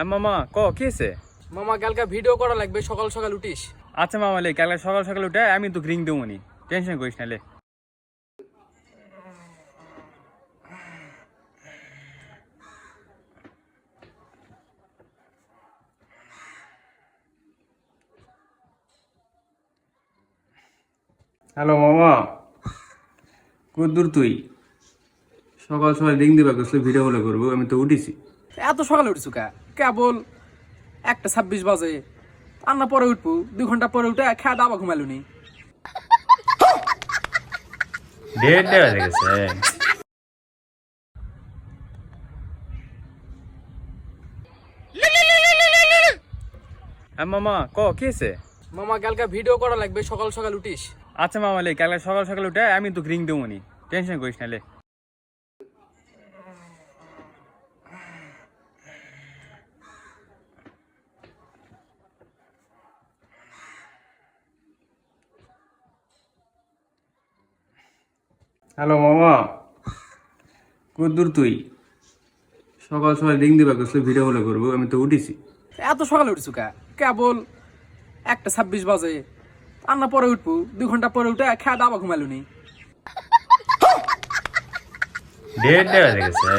মামা কি হয়েছে? মামা কালকে ভিডিও করা লাগবে, সকাল সকাল উঠিস। আচ্ছা মামা, কালকে সকাল সকাল উঠে আমি তো রিং দেবো নি, টেনশন করিস না। হ্যালো মামা, কদ্দূর তুই? সকাল সকাল রিং দিবা গেছিল, ভিডিও বলে করবো, আমি তো উঠেছি। এত সকালে উঠছু কেবল 1:26 বাজে। আন্না পরে উঠবো, 2 ঘন্টা পরে উঠে খেয়ে দাবা ঘুমালু নি। ডেট দেওয়া গেছে। মামা কি হয়েছে? মামা কালকে ভিডিও করা লাগবে, সকাল সকাল উঠিস। আচ্ছা মামা, কালকে সকাল সকাল উঠে আমি তো রিং দেবো নি, টেনশন করিস না। হ্যালো মামা, কদ্দূর তুই? সকাল সকাল রিং দিবা গেছিল, ভিডিও বলে করবো, আমি তো উঠেছি। এত সকালে উঠছু কেবল 1:26 বাজে। আন্না পরে উঠবো, 2 ঘন্টা পরে উঠে খেয়ে দাবা ঘুমালু নি। ডেট দেওয়া গেছে।